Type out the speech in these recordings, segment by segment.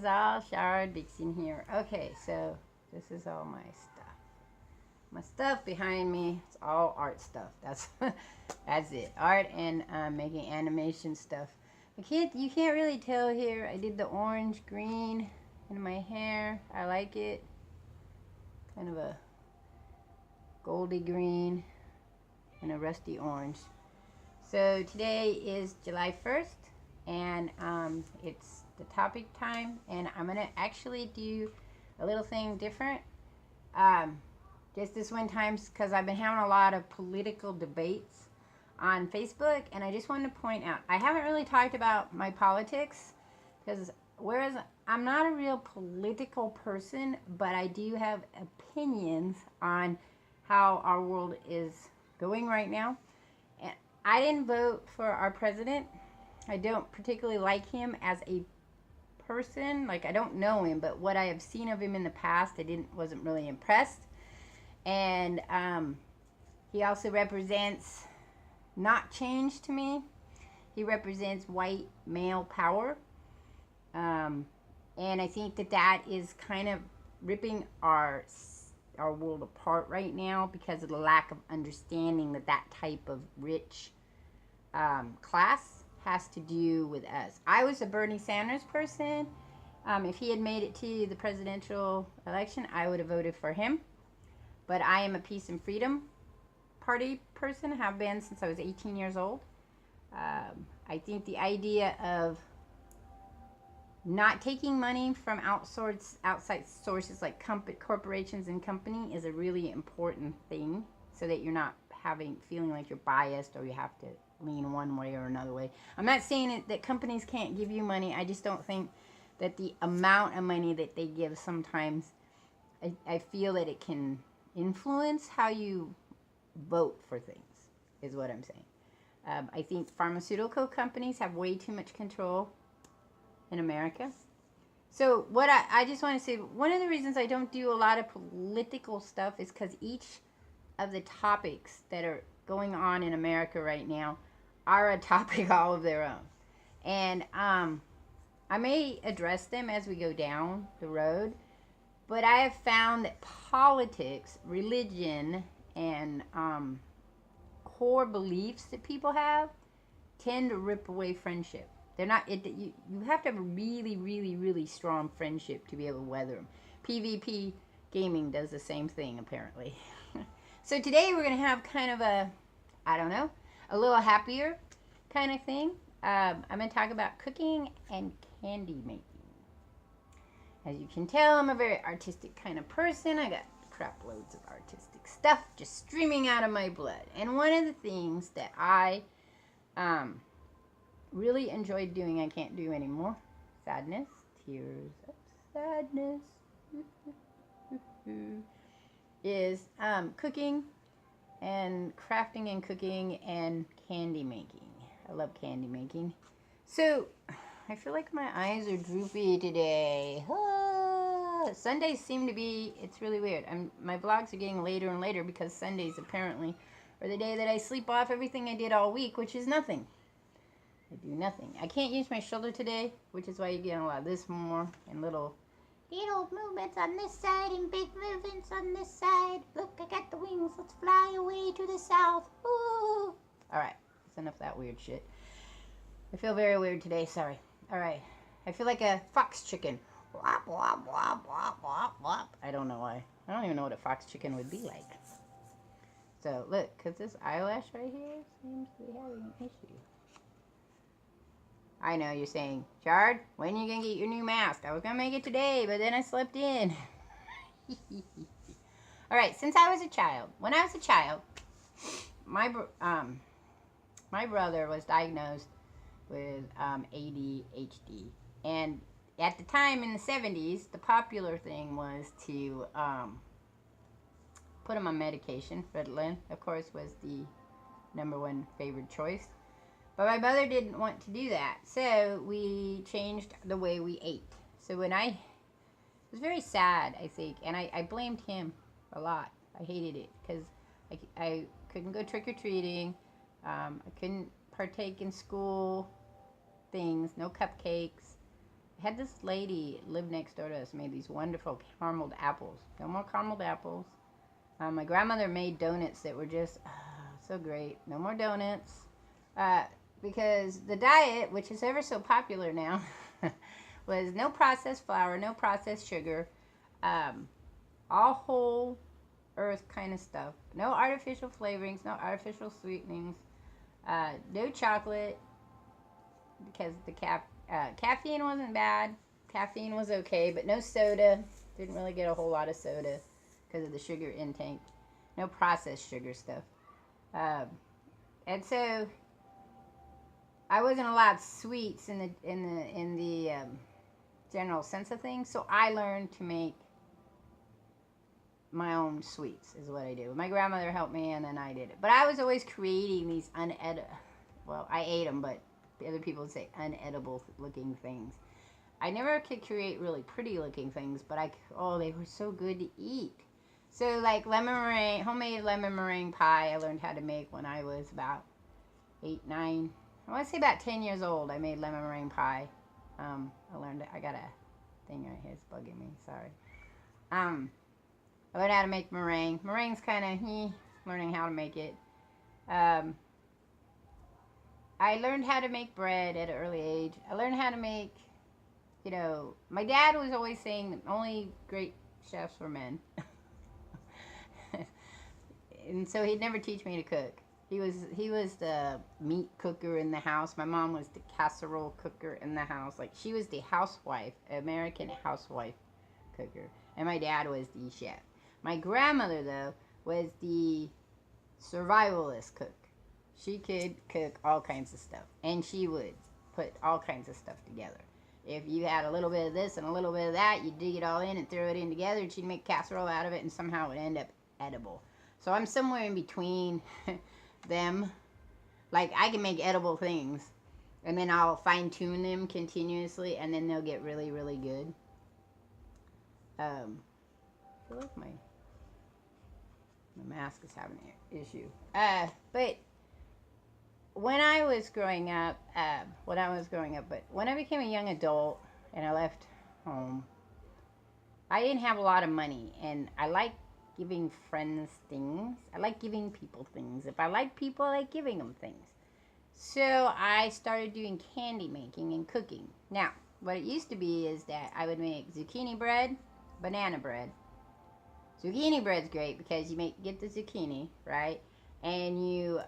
Greetings all, Shardvixen here. Okay, so this is all my stuff. My stuff behind me, it's all art stuff. That's it. Art and making animation stuff. You can't really tell here. I did the orange green in my hair. I like it. Kind of a goldy green and a rusty orange. So today is July 1st and it's the topic time, and I'm gonna actually do a little thing different. Just this one time, because I've been having a lot of political debates on Facebook, and I just wanted to point out I haven't really talked about my politics, because whereas I'm not a real political person, but I do have opinions on how our world is going right now. And I didn't vote for our president. I don't particularly like him as a person. Like, I don't know him, but what I have seen of him in the past, wasn't really impressed. And he also represents not change to me. He represents white male power, and I think that is kind of ripping our world apart right now because of the lack of understanding that type of rich class has to do with us. I was a Bernie Sanders person. If he had made it to the presidential election, I would have voted for him. But I am a Peace and Freedom Party person, have been since I was 18 years old. I think the idea of not taking money from outside sources like corporations and company is a really important thing, so that you're not feeling like you're biased or you have to lean one way or another way. I'm not saying that companies can't give you money. I just don't think that the amount of money that they give sometimes, I feel that it can influence how you vote for things, is what I'm saying. I think pharmaceutical companies have way too much control in America. So what I just want to say, one of the reasons I don't do a lot of political stuff is because each of the topics that are going on in America right now are a topic all of their own. And I may address them as we go down the road, but I have found that politics, religion, and core beliefs that people have tend to rip away friendship. They're not. You have to have a really, really, really strong friendship to be able to weather them. PvP gaming does the same thing, apparently. So today we're going to have kind of a little happier kind of thing. I'm going to talk about cooking and candy making. As you can tell, I'm a very artistic kind of person. I got crap loads of artistic stuff just streaming out of my blood. And one of the things that I really enjoyed doing, I can't do anymore. Sadness, tears of sadness. Is cooking and crafting and cooking and candy making. I love candy making. So I feel like my eyes are droopy today. Sundays seem to be, it's really weird. My vlogs are getting later and later because Sundays apparently are the day that I sleep off everything I did all week, which is nothing. I do nothing. I can't use my shoulder today, which is why you get a lot of this more and little movements on this side and big movements on this side. Look, I got the wings. Let's fly away to the south. Ooh. Alright, that's enough of that weird shit. I feel very weird today, sorry. Alright, I feel like a fox chicken. Wop, wop, wop, wop, wop, wop. I don't know why. I don't even know what a fox chicken would be like. So, look, because this eyelash right here seems to be having an issue. I know you're saying, Chard, when are you going to get your new mask? I was going to make it today, but then I slept in. Alright, since I was a child. When I was a child, my brother was diagnosed with ADHD. And at the time in the 70s, the popular thing was to put him on medication. Ritalin, of course, was the #1 favorite choice. But my mother didn't want to do that, so we changed the way we ate. So it was very sad, I think, and I blamed him a lot. I hated it because I couldn't go trick-or-treating. I couldn't partake in school things, no cupcakes. had this lady live next door to us, made these wonderful carameled apples. No more carameled apples. My grandmother made donuts that were just so great. No more donuts. Because the diet, which is ever so popular now, was no processed flour, no processed sugar, all whole earth kind of stuff. No artificial flavorings, no artificial sweetenings, no chocolate, because the caffeine wasn't bad. Caffeine was okay, but no soda. Didn't really get a whole lot of soda because of the sugar intake. No processed sugar stuff. And so I wasn't allowed sweets in the general sense of things. So I learned to make my own sweets is what I did. My grandmother helped me, and then I did it. But I was always creating these well, I ate them, but other people would say unedible looking things. I never could create really pretty looking things, but they were so good to eat. So like homemade lemon meringue pie, I learned how to make when I was about 8, 9. I want to say about 10 years old. I made lemon meringue pie. I learned it. I got a thing right here. It's bugging me. Sorry. I learned how to make meringue. Meringue's kind of learning how to make it. I learned how to make bread at an early age. I learned how to make, my dad was always saying that only great chefs were men. And so he'd never teach me to cook. He was the meat cooker in the house. My mom was the casserole cooker in the house. Like, she was the housewife, American housewife cooker. And my dad was the chef. My grandmother, though, was the survivalist cook. She could cook all kinds of stuff. And she would put all kinds of stuff together. If you had a little bit of this and a little bit of that, you'd dig it all in and throw it in together, and she'd make casserole out of it, and somehow it would end up edible. So I'm somewhere in between them. Like, I can make edible things, and then I'll fine-tune them continuously, and then they'll get really, really good. I feel like my mask is having an issue. But when I was growing up, but when I became a young adult and I left home, I didn't have a lot of money, and I like giving friends things. I like giving people things. If I like people, I like giving them things. So I started doing candy making and cooking. Now, what it used to be is that I would make zucchini bread, banana bread. Zucchini bread's great because you get the zucchini, right? And you,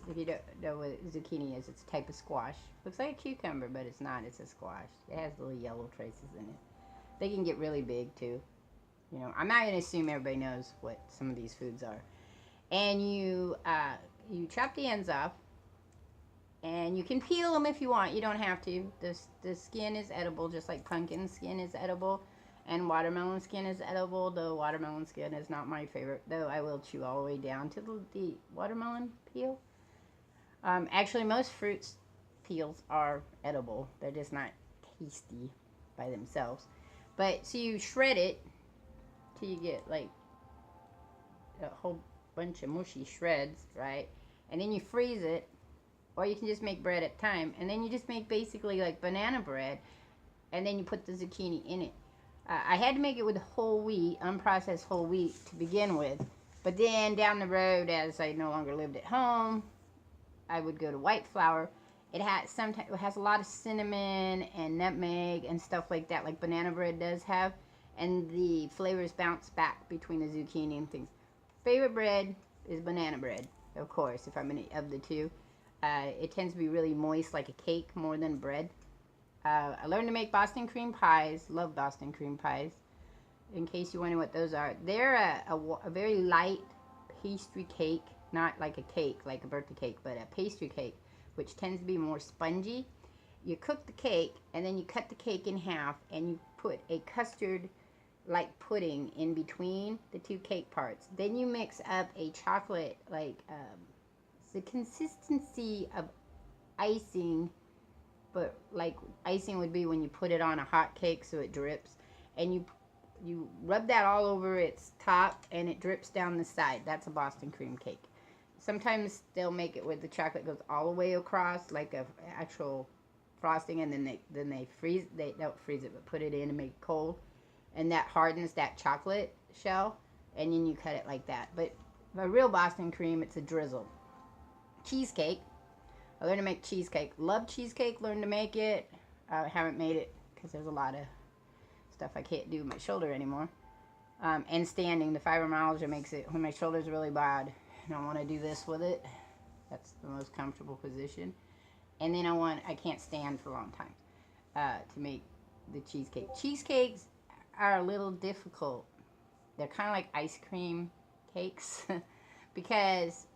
if you don't know what zucchini is, it's a type of squash. Looks like a cucumber, but it's not. It's a squash. It has little yellow traces in it. They can get really big, too. I'm not going to assume everybody knows what some of these foods are. And you chop the ends off, and you can peel them if you want. You don't have to. The skin is edible, just like pumpkin skin is edible, and watermelon skin is edible, though watermelon skin is not my favorite, though I will chew all the way down to the watermelon peel. Actually, most fruits peels are edible. They're just not tasty by themselves. But, so you shred it till you get like a whole bunch of mushy shreds, right? And then you freeze it, or you can just make bread at a time, and then you just make basically like banana bread, and then you put the zucchini in it. I had to make it with whole wheat, unprocessed whole wheat to begin with, but then down the road, as I no longer lived at home, I would go to white flour. It has a lot of cinnamon and nutmeg and stuff like that, like banana bread does have. And the flavors bounce back between the zucchini and things. Favorite bread is banana bread, of course, if I'm of the two. It tends to be really moist, like a cake, more than bread. I learned to make Boston cream pies. Love Boston cream pies. In case you wonder what those are. They're a very light pastry cake. Not like a cake, like a birthday cake, but a pastry cake, which tends to be more spongy. You cook the cake, and then you cut the cake in half, and you put a custard like pudding in between the two cake parts. Then you mix up a chocolate, like it's the consistency of icing, but like icing would be when you put it on a hot cake so it drips, and you rub that all over its top and it drips down the side. That's a Boston cream cake. Sometimes they'll make it where the chocolate goes all the way across, like a actual frosting, and then they freeze. They don't freeze it, but put it in and make it cold, and that hardens that chocolate shell, and then you cut it like that. But a real Boston cream, it's a drizzle. Cheesecake. I learned to make cheesecake. Love cheesecake. Learned to make it. I haven't made it because there's a lot of stuff I can't do with my shoulder anymore. And standing. The fibromyalgia makes it when my shoulder's really bad and I want to do this with it. That's the most comfortable position. And then I can't stand for a long time to make the cheesecake. Cheesecakes are a little difficult. They're kind of like ice cream cakes because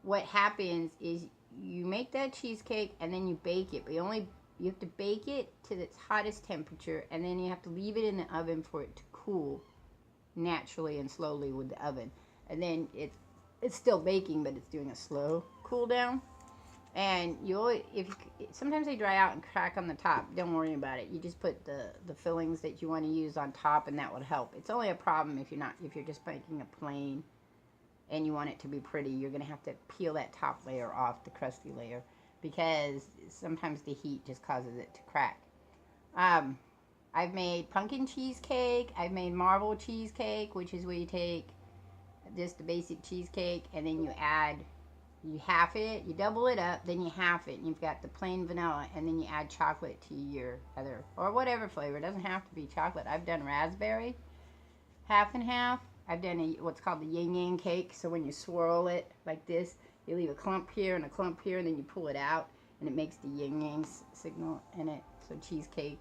what happens is you make that cheesecake and then you bake it, but you have to bake it to its hottest temperature, and then you have to leave it in the oven for it to cool naturally and slowly with the oven, and then it's still baking, but it's doing a slow cool down. And sometimes they dry out and crack on the top. Don't worry about it. You just put the fillings that you want to use on top, and that would help. It's only a problem if you're just making a plain and you want it to be pretty. You're gonna have to peel that top layer off, the crusty layer, because sometimes the heat just causes it to crack. I've made pumpkin cheesecake. I've made marble cheesecake, which is where you take just the basic cheesecake and then you half it, you double it up, then you half it, and you've got the plain vanilla, and then you add chocolate to your other, or whatever flavor. It doesn't have to be chocolate. I've done raspberry, half and half. I've done what's called the yin yang cake. So when you swirl it like this, you leave a clump here and a clump here, and then you pull it out, and it makes the yin yang signal in it. So cheesecake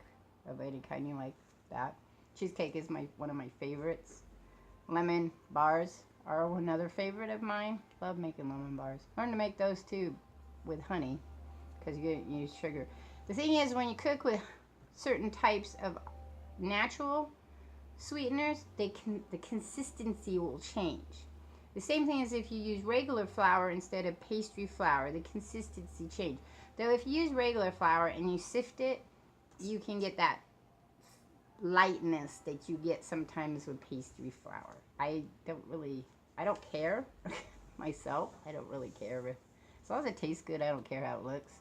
of any kind you like that. Cheesecake is one of my favorites. Lemon bars are another favorite of mine. Love making lemon bars. Learn to make those too with honey, because you use sugar. The thing is, when you cook with certain types of natural sweeteners, the consistency will change. The same thing as if you use regular flour instead of pastry flour, the consistency change. Though if you use regular flour and you sift it, you can get that lightness that you get sometimes with pastry flour. I don't care myself. I don't really care. As long as it tastes good, I don't care how it looks.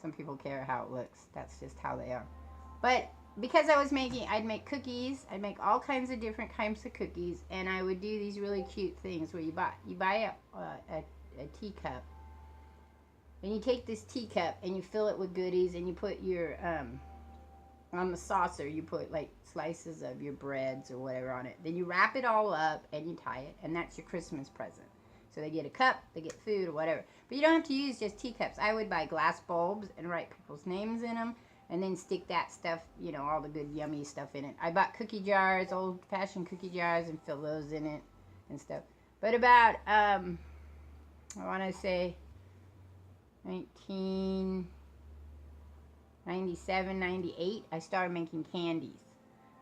Some people care how it looks. That's just how they are. But because I'd make cookies. I'd make all kinds of different kinds of cookies, and I would do these really cute things where you buy a teacup, and you take this teacup and you fill it with goodies, and you put your on the saucer, you put like slices of your breads or whatever on it. Then you wrap it all up and you tie it, and that's your Christmas present. So they get a cup, they get food or whatever. But you don't have to use just teacups. I would buy glass bulbs and write people's names in them, and then stick that stuff, all the good yummy stuff in it. I bought cookie jars, old-fashioned cookie jars, and fill those in it and stuff. But about, I want to say 1997, 98, I started making candies.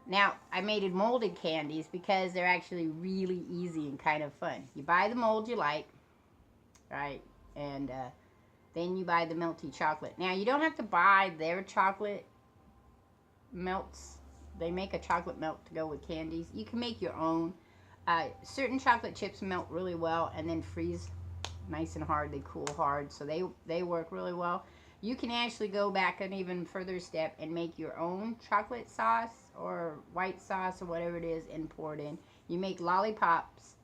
Now, I made molded candies because they're actually really easy and kind of fun. You buy the mold you like, right? And then you buy the melty chocolate. Now, you don't have to buy their chocolate melts. They make a chocolate melt to go with candies. You can make your own. Certain chocolate chips melt really well and then freeze nice and hard. They cool hard, so they work really well. You can actually go back an even further step and make your own chocolate sauce or white sauce or whatever it is and pour it in. You make lollipops,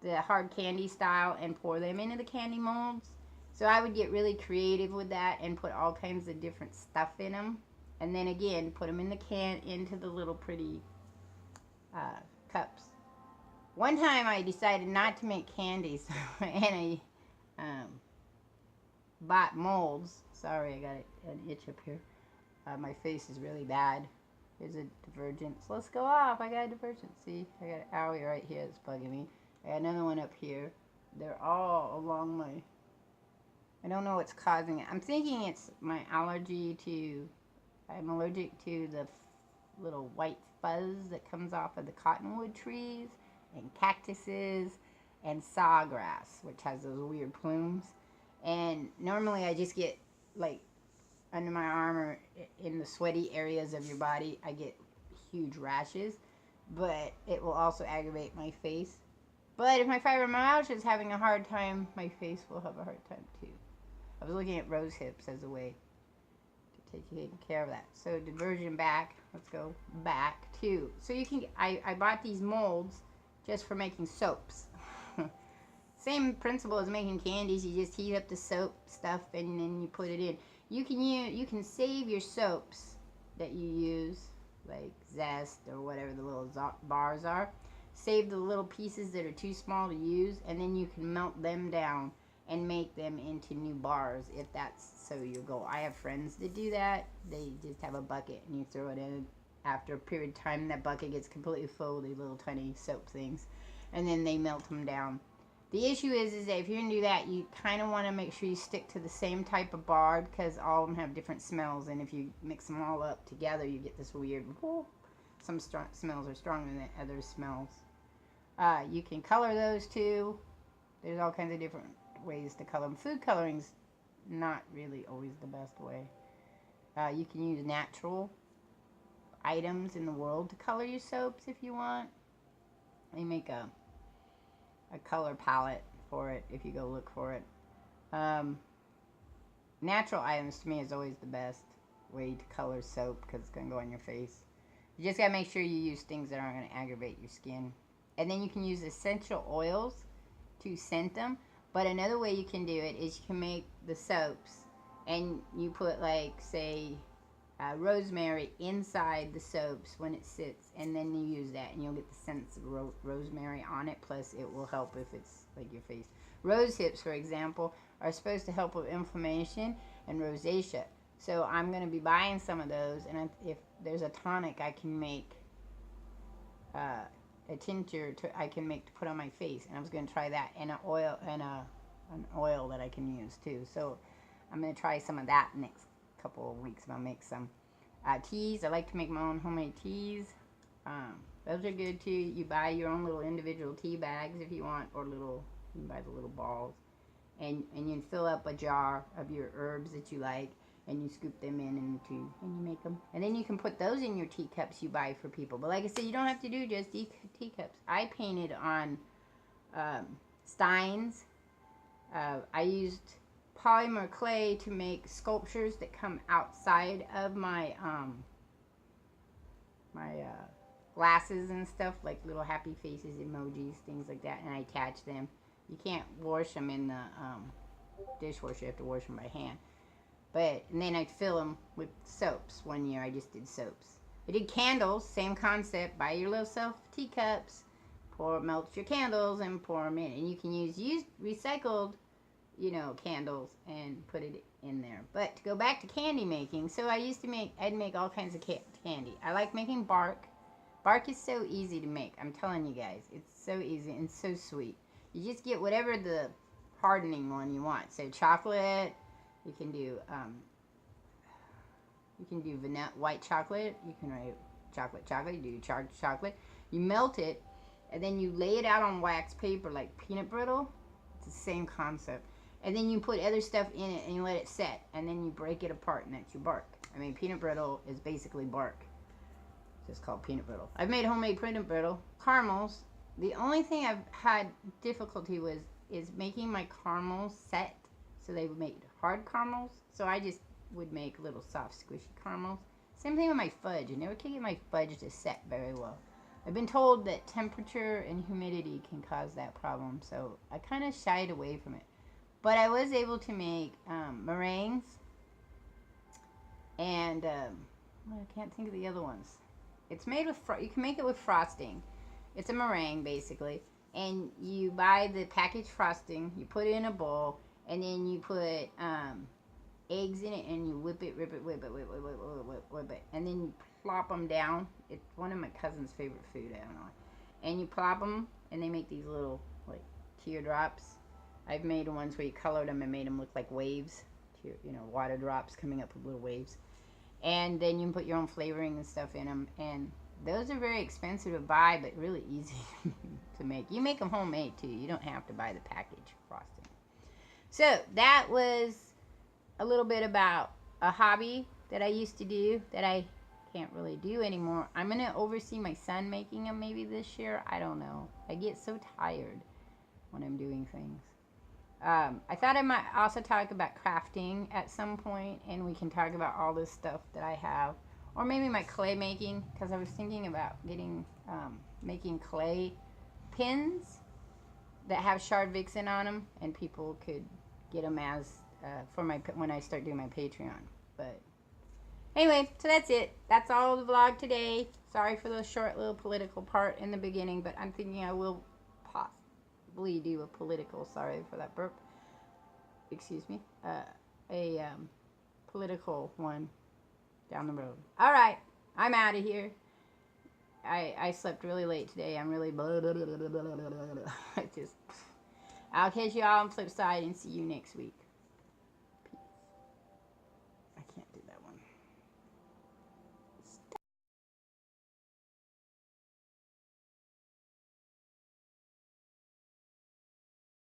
the hard candy style, and pour them into the candy molds. So I would get really creative with that and put all kinds of different stuff in them. And then again, put them in the into the little pretty cups. One time I decided not to make candies, and I bought molds. Sorry, I got an itch up here. My face is really bad. Here's a divergence. Let's go off. I got a divergence. See, I got an owie right here that's bugging me. I got another one up here. They're all along my... I don't know what's causing it. I'm thinking it's my allergy to... I'm allergic to the little white fuzz that comes off of the cottonwood trees and cactuses and sawgrass, which has those weird plumes. And normally I just get, like, under my arm or in the sweaty areas of your body, I get huge rashes. But it will also aggravate my face. But if my fibromyalgia is having a hard time, my face will have a hard time too. I was looking at rose hips as a way taking care of that. So diversion back. Let's go back to. So you can. I bought these molds just for making soaps. Same principle as making candies. You just heat up the soap stuff and then you put it in. You can save your soaps that you use, like Zest or whatever the little bars are. Save the little pieces that are too small to use, and then you can melt them down and make them into new bars if that's so your goal. I have friends that do that. They just have a bucket and you throw it in. After a period of time, that bucket gets completely full with these little tiny soap things, and then they melt them down. The issue is that if you're going to do that, you kind of want to make sure you stick to the same type of bar because all of them have different smells, and if you mix them all up together, you get this weird, some smells are stronger than other smells. You can color those too. There's all kinds of different ways to color them. Food coloring's not really always the best way. You can use natural items in the world to color your soaps if you want. They make a color palette for it if you go look for it. Natural items to me is always the best way to color soap because it's going to go on your face. You just got to make sure you use things that aren't going to aggravate your skin. And then you can use essential oils to scent them. But another way you can do it is you can make the soaps and you put, like, say, rosemary inside the soaps when it sits, and then you use that and you'll get the scents of rosemary on it, plus it will help if it's like your face. Rose hips, for example, are supposed to help with inflammation and rosacea. So I'm going to be buying some of those, and if there's a tonic I can make, a tincture I can make to put on my face, and I was going to try that, and an oil that I can use too. So I'm going to try some of that next couple of weeks. I'll make some teas. I like to make my own homemade teas. Those are good too. You buy your own little individual tea bags if you want, or you can buy the little balls, and you can fill up a jar of your herbs that you like, and you scoop them in and you make them, and then you can put those in your teacups you buy for people. But like I said, you don't have to do just teacups. I painted on steins. I used polymer clay to make sculptures that come outside of my glasses and stuff, like little happy faces, emojis, things like that, and I attach them. You can't wash them in the dishwasher. You have to wash them by hand. And then I'd fill them with soaps. One year I just did soaps. I did candles, same concept. Buy your little self teacups, melt your candles and pour them in. And you can use recycled, candles and put it in there. But to go back to candy making, so I'd make all kinds of candy. I like making bark. Bark is so easy to make. I'm telling you guys, it's so easy and so sweet. You just get whatever the hardening one you want. So chocolate. You can do vanilla, white chocolate. You can write chocolate. You do chocolate. You melt it, and then you lay it out on wax paper like peanut brittle. It's the same concept. And then you put other stuff in it, and you let it set, and then you break it apart, and that's your bark. I mean, peanut brittle is basically bark. It's just called peanut brittle. I've made homemade peanut brittle caramels. The only thing I've had difficulty with is making my caramels set. So they would make hard caramels. So I just would make little soft squishy caramels. Same thing with my fudge. I never could get my fudge to set very well. I've been told that temperature and humidity can cause that problem. So I kind of shied away from it. But I was able to make meringues. And I can't think of the other ones. It's made with, you can make it with frosting. It's a meringue basically. And you buy the packaged frosting. You put it in a bowl. And then you put eggs in it, and you whip it. And then you plop them down. It's one of my cousin's favorite food, I don't know. And you plop them, and they make these little, like, teardrops. I've made ones where you colored them and made them look like waves. Water drops coming up with little waves. And then you can put your own flavoring and stuff in them. And those are very expensive to buy, but really easy to make. You make them homemade, too. You don't have to buy the packaged frosting. So that was a little bit about a hobby that I used to do that I can't really do anymore. I'm going to oversee my son making them maybe this year. I don't know. I get so tired when I'm doing things. I thought I might also talk about crafting at some point, and we can talk about all this stuff that I have, or maybe my clay making, because I was thinking about getting making clay pins that have Shardvixen on them, and people could get them as for my when I start doing my Patreon. But anyway, so that's it. That's all the vlog today. Sorry for the short little political part in the beginning, but I'm thinking I will possibly do a political. Sorry for that burp. Excuse me. A political one down the road. All right, I'm out of here. I slept really late today. I'm really I just. I'll catch you all on the flip side and see you next week.